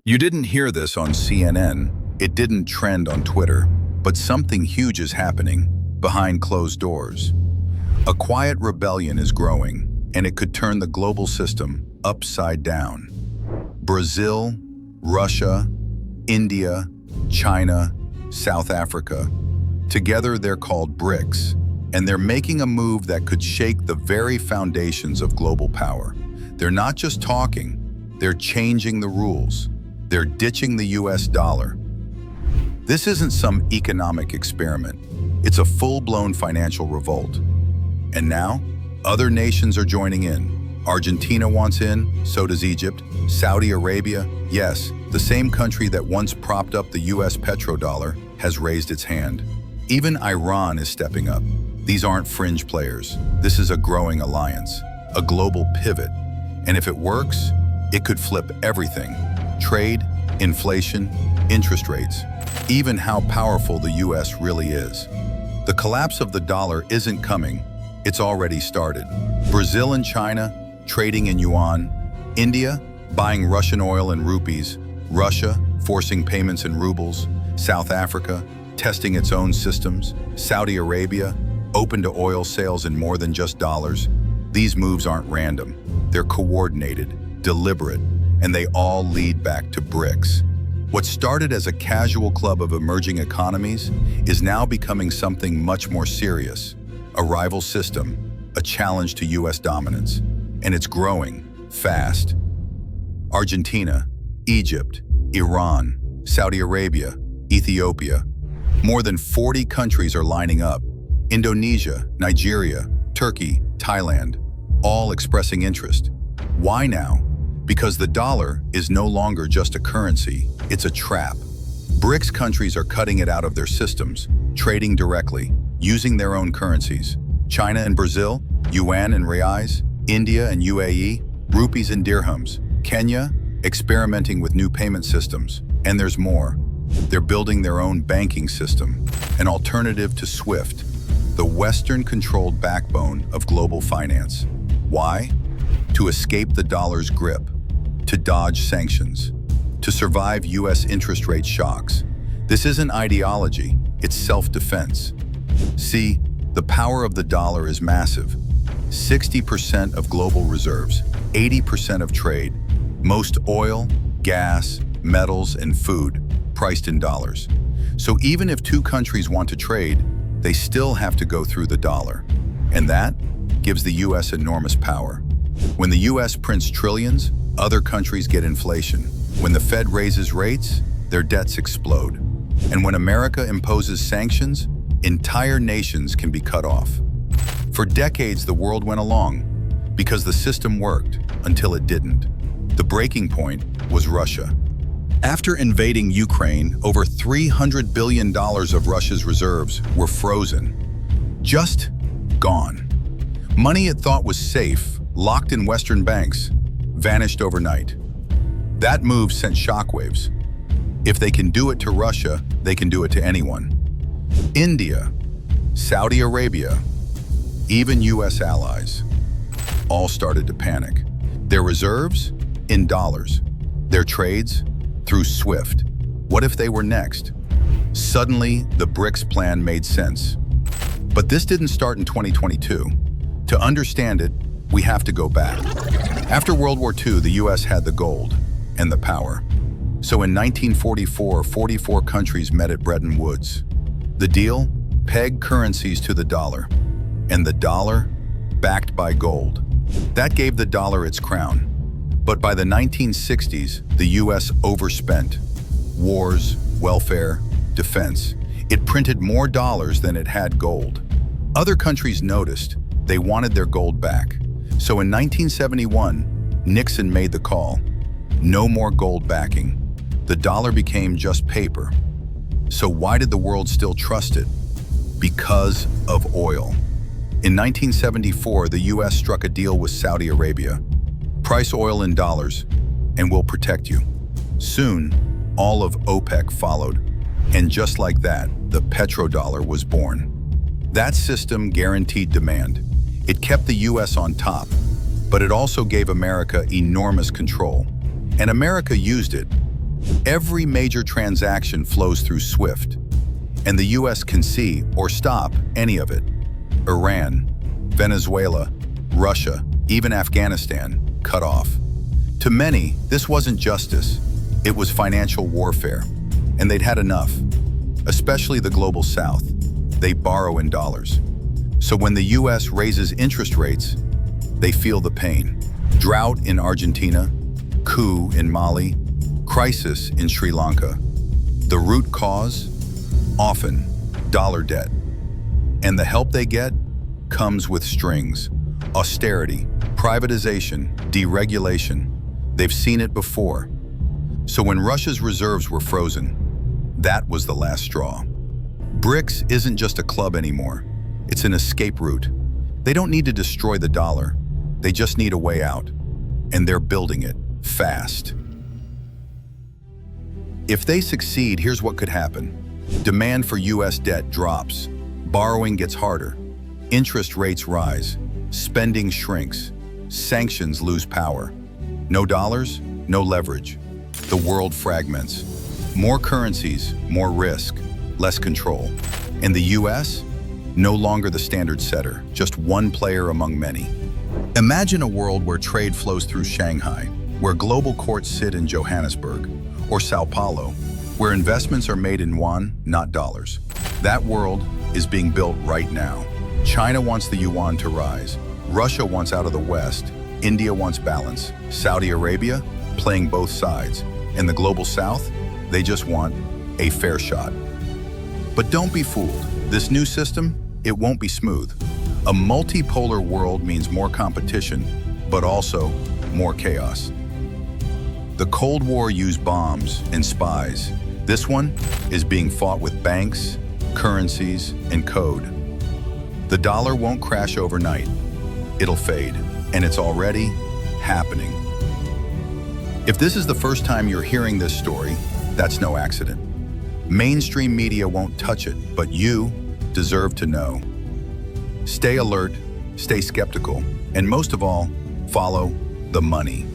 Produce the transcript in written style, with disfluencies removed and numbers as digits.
You didn't hear this on CNN, it didn't trend on Twitter, but something huge is happening behind closed doors. A quiet rebellion is growing, and it could turn the global system upside down. Brazil, Russia, India, China, South Africa. Together they're called BRICS, and they're making a move that could shake the very foundations of global power. They're not just talking, they're changing the rules. They're ditching the US dollar. This isn't some economic experiment. It's a full-blown financial revolt. And now, other nations are joining in. Argentina wants in, so does Egypt. Saudi Arabia, yes, the same country that once propped up the US petrodollar, has raised its hand. Even Iran is stepping up. These aren't fringe players. This is a growing alliance, a global pivot. And if it works, it could flip everything. Trade, inflation, interest rates, even how powerful the US really is. The collapse of the dollar isn't coming, it's already started. Brazil and China trading in Yuan, India buying Russian oil in rupees, Russia forcing payments in rubles, South Africa testing its own systems, Saudi Arabia open to oil sales in more than just dollars. These moves aren't random, they're coordinated, deliberate, and they all lead back to BRICS. What started as a casual club of emerging economies is now becoming something much more serious, a rival system, a challenge to US dominance, and it's growing fast. Argentina, Egypt, Iran, Saudi Arabia, Ethiopia. More than 40 countries are lining up. Indonesia, Nigeria, Turkey, Thailand, all expressing interest. Why now? Because the dollar is no longer just a currency, it's a trap. BRICS countries are cutting it out of their systems, trading directly, using their own currencies. China and Brazil, Yuan and reais, India and UAE, rupees and dirhams. Kenya, experimenting with new payment systems. And there's more. They're building their own banking system, an alternative to SWIFT, the Western-controlled backbone of global finance. Why? To escape the dollar's grip, to dodge sanctions, to survive US interest rate shocks. This isn't ideology, it's self-defense. See, the power of the dollar is massive. 60% of global reserves, 80% of trade, most oil, gas, metals, and food priced in dollars. So even if two countries want to trade, they still have to go through the dollar. And that gives the US enormous power. When the US prints trillions, other countries get inflation. When the Fed raises rates, their debts explode. And when America imposes sanctions, entire nations can be cut off. For decades, the world went along because the system worked until it didn't. The breaking point was Russia. After invading Ukraine, over $300 billion of Russia's reserves were frozen. Just gone. Money it thought was safe, locked in Western banks, vanished overnight. That move sent shockwaves. If they can do it to Russia, they can do it to anyone. India, Saudi Arabia, even US allies, all started to panic. Their reserves? In dollars. Their trades? Through SWIFT. What if they were next? Suddenly, the BRICS plan made sense. But this didn't start in 2022. To understand it, we have to go back. After World War II, the US had the gold and the power. So in 1944, 44 countries met at Bretton Woods. The deal? Peg currencies to the dollar. And the dollar, backed by gold. That gave the dollar its crown. But by the 1960s, the US overspent. Wars, welfare, defense. It printed more dollars than it had gold. Other countries noticed. They wanted their gold back. So in 1971, Nixon made the call. No more gold backing. The dollar became just paper. So why did the world still trust it? Because of oil. In 1974, the US struck a deal with Saudi Arabia. Price oil in dollars, and we'll protect you. Soon, all of OPEC followed. And just like that, the petrodollar was born. That system guaranteed demand. It kept the US on top, but it also gave America enormous control. And America used it. Every major transaction flows through SWIFT, and the US can see or stop any of it. Iran, Venezuela, Russia, even Afghanistan, cut off. To many, this wasn't justice, it was financial warfare, and they'd had enough. Especially the global south, they borrow in dollars. So when the US raises interest rates, they feel the pain. Drought in Argentina, coup in Mali, crisis in Sri Lanka. The root cause? Often dollar debt. And the help they get comes with strings. Austerity, privatization, deregulation. They've seen it before. So when Russia's reserves were frozen, that was the last straw. BRICS isn't just a club anymore. It's an escape route. They don't need to destroy the dollar. They just need a way out. And they're building it fast. If they succeed, here's what could happen. Demand for US debt drops. Borrowing gets harder. Interest rates rise. Spending shrinks. Sanctions lose power. No dollars, no leverage. The world fragments. More currencies, more risk, less control. And the US? No longer the standard setter, just one player among many. Imagine a world where trade flows through Shanghai, where global courts sit in Johannesburg, or Sao Paulo, where investments are made in yuan, not dollars. That world is being built right now. China wants the yuan to rise. Russia wants out of the West. India wants balance. Saudi Arabia, playing both sides. And the global south, they just want a fair shot. But don't be fooled. This new system, it won't be smooth. A multipolar world means more competition, but also more chaos. The Cold War used bombs and spies. This one is being fought with banks, currencies, and code. The dollar won't crash overnight. It'll fade, and it's already happening. If this is the first time you're hearing this story, that's no accident. Mainstream media won't touch it, but you deserve to know. Stay alert, stay skeptical, and most of all, follow the money.